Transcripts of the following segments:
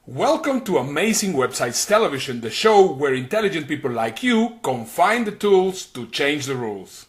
Welcome to Amazing Websites Television, the show where intelligent people like you can find the tools to change the rules.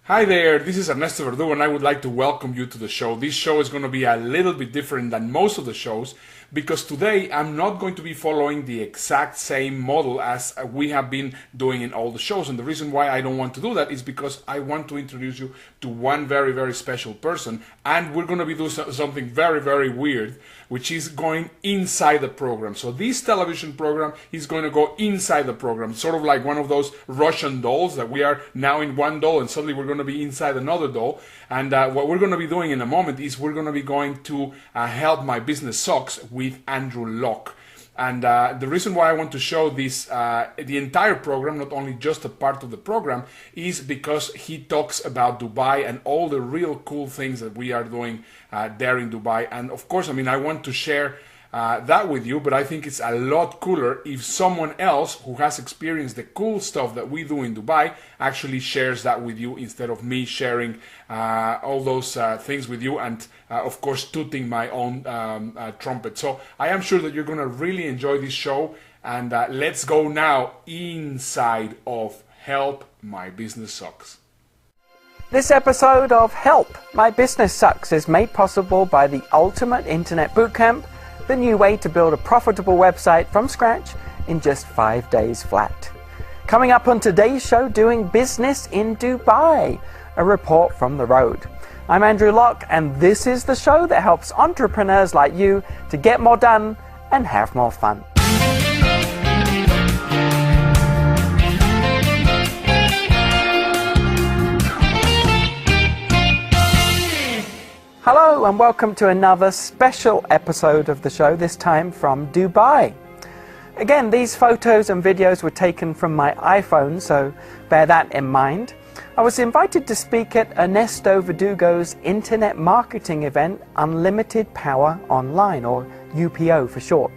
Hi there, this is Ernesto Verdugo and I would like to welcome you to the show. This show is going to be a little bit different than most of the shows because today I'm not going to be following the exact same model as we have been doing in all the shows. And the reason why I don't want to do that is because I want to introduce you to one very, very special person, and we're going to be doing something very, very weird, which is going inside the program. So this television program is going to go inside the program, sort of like one of those Russian dolls that we are now in one doll and suddenly we're going to be inside another doll. And what we're going to be doing in a moment is we're going to be going to Help My Business Sucks with Andrew Locke. And the reason why I want to show this, the entire program, not only just a part of the program, is because he talks about Dubai and all the real cool things that we are doing there in Dubai. And of course, I mean, I want to share that with you, but I think it's a lot cooler if someone else who has experienced the cool stuff that we do in Dubai actually shares that with you instead of me sharing all those things with you and of course tooting my own trumpet. So I am sure that you're going to really enjoy this show, and let's go now inside of Help My Business Sucks. This episode of Help My Business Sucks is made possible by the Ultimate Internet Bootcamp, the new way to build a profitable website from scratch in just 5 days flat. Coming up on today's show, doing business in Dubai, a report from the road. I'm Andrew Locke, and this is the show that helps entrepreneurs like you to get more done and have more fun. Hello and welcome to another special episode of the show, this time from Dubai. Again, these photos and videos were taken from my iPhone, so bear that in mind. I was invited to speak at Ernesto Verdugo's internet marketing event, Unlimited Power Online, or UPO for short.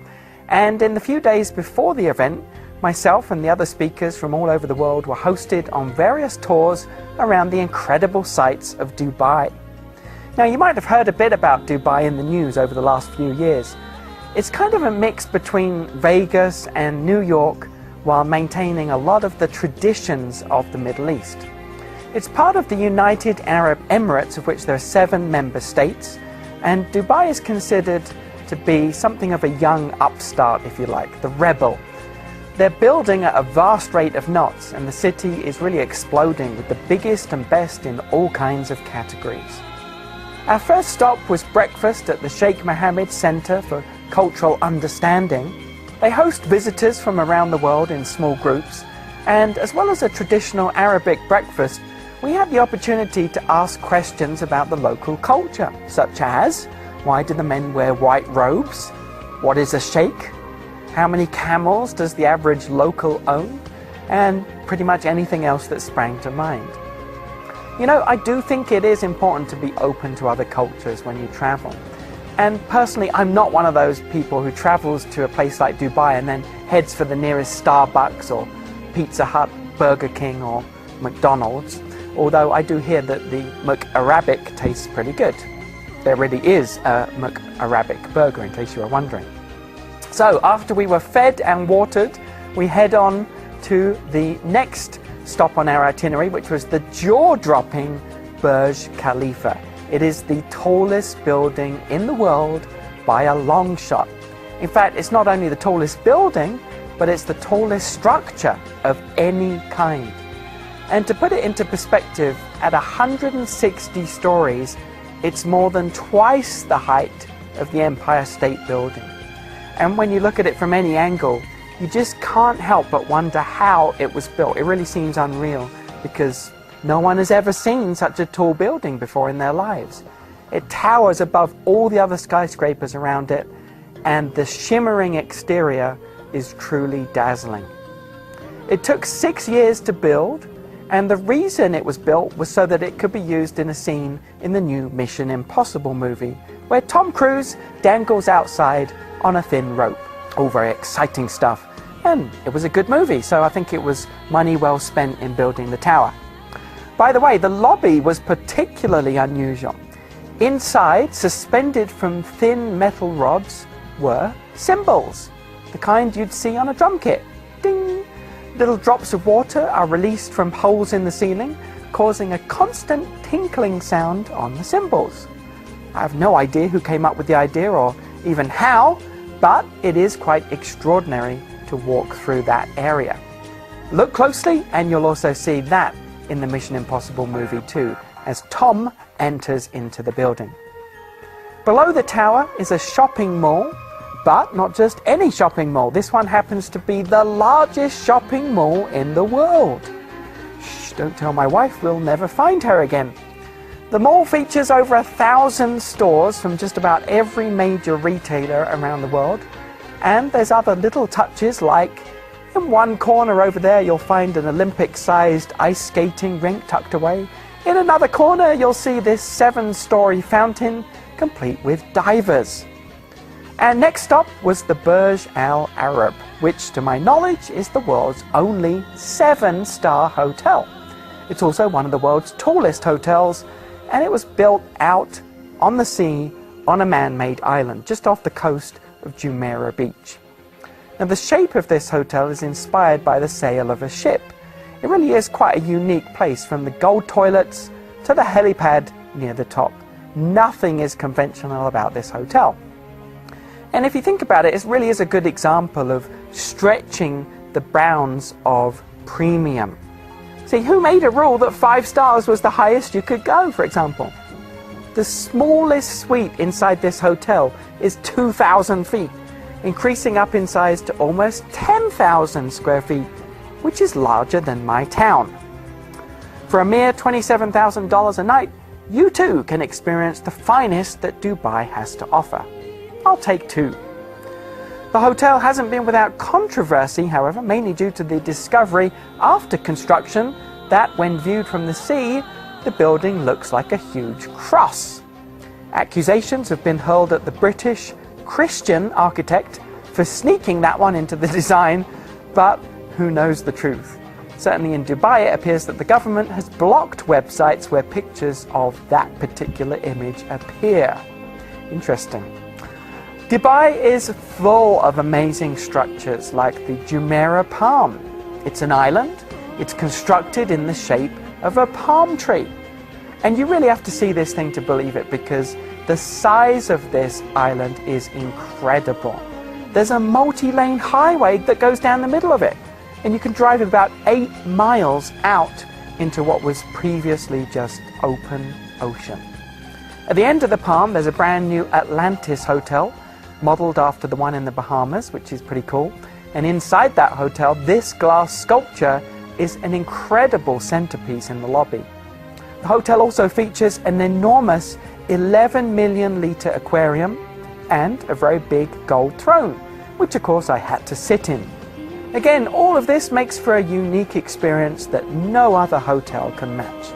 And in the few days before the event, myself and the other speakers from all over the world were hosted on various tours around the incredible sights of Dubai. Now, you might have heard a bit about Dubai in the news over the last few years. It's kind of a mix between Vegas and New York while maintaining a lot of the traditions of the Middle East. It's part of the United Arab Emirates, of which there are 7 member states, and Dubai is considered to be something of a young upstart, if you like, the rebel. They're building at a vast rate of knots, and the city is really exploding with the biggest and best in all kinds of categories. Our first stop was breakfast at the Sheikh Mohammed Center for Cultural Understanding. They host visitors from around the world in small groups, and as well as a traditional Arabic breakfast, we had the opportunity to ask questions about the local culture, such as, why do the men wear white robes? What is a sheikh? How many camels does the average local own? And pretty much anything else that sprang to mind. You know, I do think it is important to be open to other cultures when you travel. And personally, I'm not one of those people who travels to a place like Dubai and then heads for the nearest Starbucks or Pizza Hut, Burger King or McDonald's, although I do hear that the McArabic tastes pretty good. There really is a McArabic burger, in case you were wondering. So after we were fed and watered, we head on to the next stop on our itinerary, which was the jaw-dropping Burj Khalifa. It is the tallest building in the world by a long shot. In fact, it's not only the tallest building, but it's the tallest structure of any kind. And to put it into perspective, at 160 stories, it's more than twice the height of the Empire State Building. And when you look at it from any angle, you just can't help but wonder how it was built. It really seems unreal because no one has ever seen such a tall building before in their lives. It towers above all the other skyscrapers around it, and the shimmering exterior is truly dazzling. It took 6 years to build, and the reason it was built was so that it could be used in a scene in the new Mission Impossible movie, where Tom Cruise dangles outside on a thin rope. All very exciting stuff. And it was a good movie, so I think it was money well spent in building the tower. By the way, the lobby was particularly unusual. Inside, suspended from thin metal rods, were cymbals, the kind you'd see on a drum kit. Ding! Little drops of water are released from holes in the ceiling, causing a constant tinkling sound on the cymbals. I have no idea who came up with the idea or even how, but it is quite extraordinary to walk through that area. Look closely and you'll also see that in the Mission Impossible movie 2 as Tom enters into the building. Below the tower is a shopping mall, but not just any shopping mall. This one happens to be the largest shopping mall in the world. Shh, don't tell my wife, we'll never find her again. The mall features over 1,000 stores from just about every major retailer around the world. And there's other little touches like in one corner over there you'll find an Olympic-sized ice skating rink tucked away. In another corner you'll see this 7-story fountain complete with divers. And next stop was the Burj Al Arab, which to my knowledge is the world's only 7-star hotel. It's also one of the world's tallest hotels, and it was built out on the sea on a man-made island just off the coast of Jumeirah Beach. Now the shape of this hotel is inspired by the sail of a ship. It really is quite a unique place, from the gold toilets to the helipad near the top. Nothing is conventional about this hotel. And if you think about it, it really is a good example of stretching the bounds of premium. See, who made a rule that 5 stars was the highest you could go, for example? The smallest suite inside this hotel is 2,000 feet, increasing up in size to almost 10,000 square feet, which is larger than my town. For a mere $27,000 a night, you too can experience the finest that Dubai has to offer. I'll take 2. The hotel hasn't been without controversy, however, mainly due to the discovery after construction that when viewed from the sea, the building looks like a huge cross. Accusations have been hurled at the British Christian architect for sneaking that one into the design, but who knows the truth? Certainly in Dubai it appears that the government has blocked websites where pictures of that particular image appear. Interesting. Dubai is full of amazing structures like the Jumeirah Palm. It's an island. It's constructed in the shape of a palm tree. And you really have to see this thing to believe it, because the size of this island is incredible. There's a multi-lane highway that goes down the middle of it, and you can drive about 8 miles out into what was previously just open ocean. At the end of the palm there's a brand new Atlantis hotel, modeled after the one in the Bahamas, which is pretty cool. And inside that hotel, this glass sculpture is an incredible centerpiece in the lobby. The hotel also features an enormous 11 million litre aquarium and a very big gold throne, which of course I had to sit in. Again, all of this makes for a unique experience that no other hotel can match.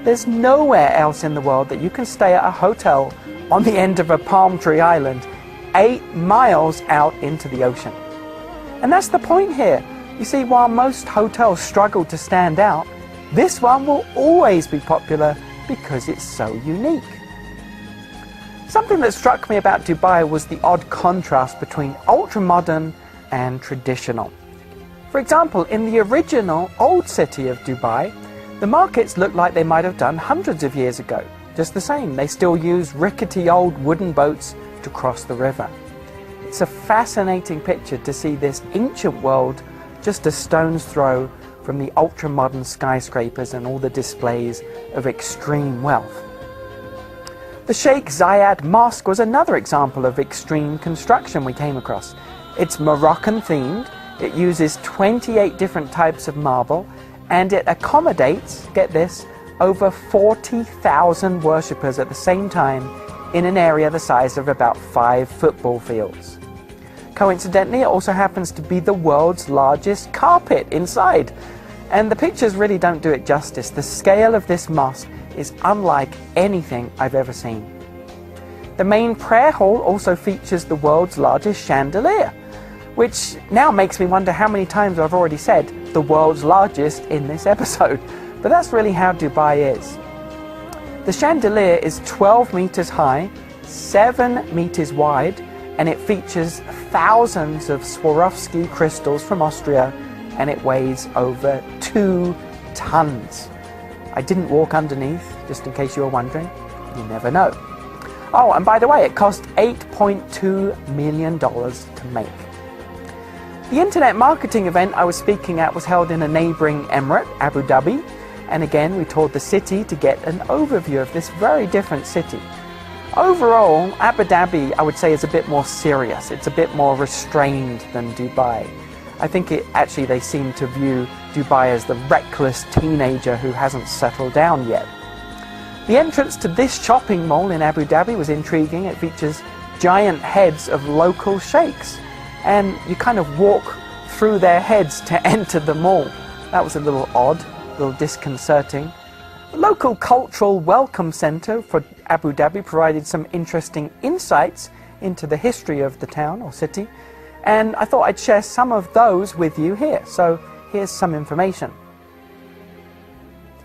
There's nowhere else in the world that you can stay at a hotel on the end of a palm tree island 8 miles out into the ocean. And that's the point here. You see, while most hotels struggle to stand out, this one will always be popular because it's so unique. Something that struck me about Dubai was the odd contrast between ultra-modern and traditional. For example, in the original old city of Dubai, the markets look like they might have done hundreds of years ago. Just the same, they still use rickety old wooden boats to cross the river. It's a fascinating picture to see this ancient world just a stone's throw from the ultra-modern skyscrapers and all the displays of extreme wealth. The Sheikh Zayed Mosque was another example of extreme construction we came across. It's Moroccan themed, it uses 28 different types of marble, and it accommodates, get this, over 40,000 worshippers at the same time in an area the size of about 5 football fields. Coincidentally, it also happens to be the world's largest carpet inside. And the pictures really don't do it justice. The scale of this mosque is unlike anything I've ever seen. The main prayer hall also features the world's largest chandelier. which now makes me wonder how many times I've already said the world's largest in this episode. But that's really how Dubai is. The chandelier is 12 meters high, 7 meters wide, and it features thousands of Swarovski crystals from Austria, and it weighs over 2 tons. I didn't walk underneath, just in case you were wondering. You never know. Oh, and by the way, it cost $8.2 million to make. The internet marketing event I was speaking at was held in a neighboring emirate, Abu Dhabi, and again we toured the city to get an overview of this very different city. Overall, Abu Dhabi, I would say, is a bit more serious. It's a bit more restrained than Dubai. I think they seem to view Dubai as the reckless teenager who hasn't settled down yet. The entrance to this shopping mall in Abu Dhabi was intriguing. It features giant heads of local sheikhs, and you kind of walk through their heads to enter the mall. That was a little odd, a little disconcerting. The local cultural welcome center for Abu Dhabi provided some interesting insights into the history of the town or city, and I thought I'd share some of those with you here. So here's some information.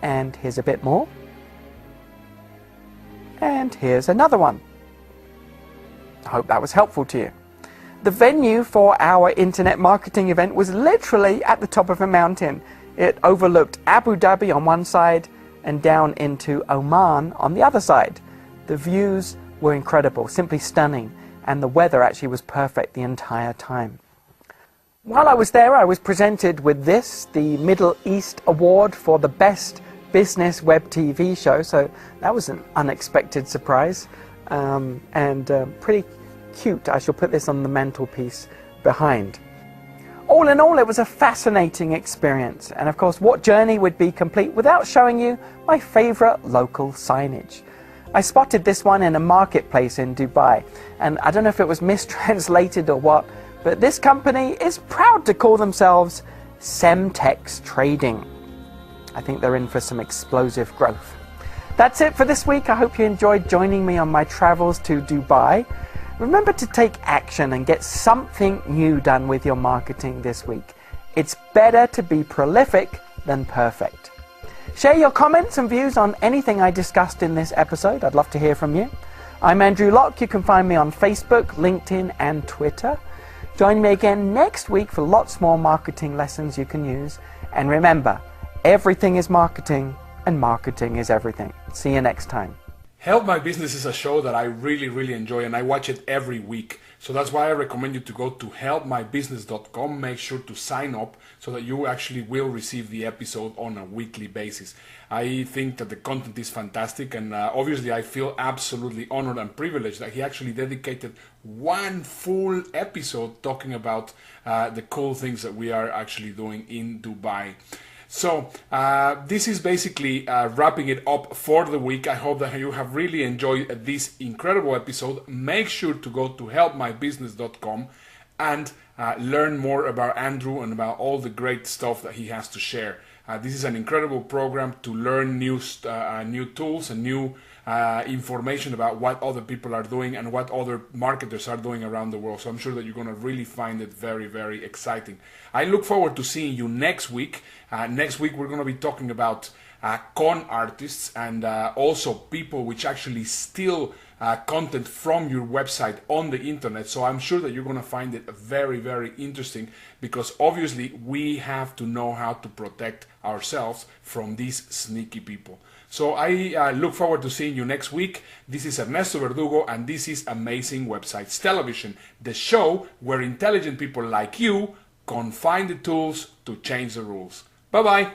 And here's a bit more. And here's another one. I hope that was helpful to you. The venue for our internet marketing event was literally at the top of a mountain. It overlooked Abu Dhabi on one side and down into Oman on the other side. The views were incredible, simply stunning, and the weather actually was perfect the entire time. While I was there, I was presented with this, the Middle East Award for the Best Business Web TV Show, so that was an unexpected surprise, and pretty cute. I shall put this on the mantelpiece behind. All in all, it was a fascinating experience, and of course, what journey would be complete without showing you my favorite local signage? I spotted this one in a marketplace in Dubai, and I don't know if it was mistranslated or what, but this company is proud to call themselves Semtex Trading. I think they're in for some explosive growth. That's it for this week. I hope you enjoyed joining me on my travels to Dubai. Remember to take action and get something new done with your marketing this week. It's better to be prolific than perfect. Share your comments and views on anything I discussed in this episode. I'd love to hear from you. I'm Andrew Locke. You can find me on Facebook, LinkedIn, and Twitter. Join me again next week for lots more marketing lessons you can use. And remember, everything is marketing, and marketing is everything. See you next time. Help My Business is a show that I really enjoy, and I watch it every week. So that's why I recommend you to go to helpmybusiness.com. Make sure to sign up so that you actually will receive the episode on a weekly basis. I think that the content is fantastic, and obviously I feel absolutely honored and privileged that he actually dedicated one full episode talking about the cool things that we are actually doing in Dubai. So this is basically wrapping it up for the week. I hope that you have really enjoyed this incredible episode. Make sure to go to helpmybusiness.com and learn more about Andrew and about all the great stuff that he has to share. This is an incredible program to learn new tools and new information about what other people are doing and what other marketers are doing around the world. So I'm sure that you're going to really find it very exciting. I look forward to seeing you next week. Next week we're going to be talking about con artists and also people which actually steal content from your website on the internet. So I'm sure that you're going to find it very interesting, because obviously we have to know how to protect ourselves from these sneaky people. So I look forward to seeing you next week. This is Ernesto Verdugo, and this is Amazing Websites Television, the show where intelligent people like you can find the tools to change the rules. Bye-bye.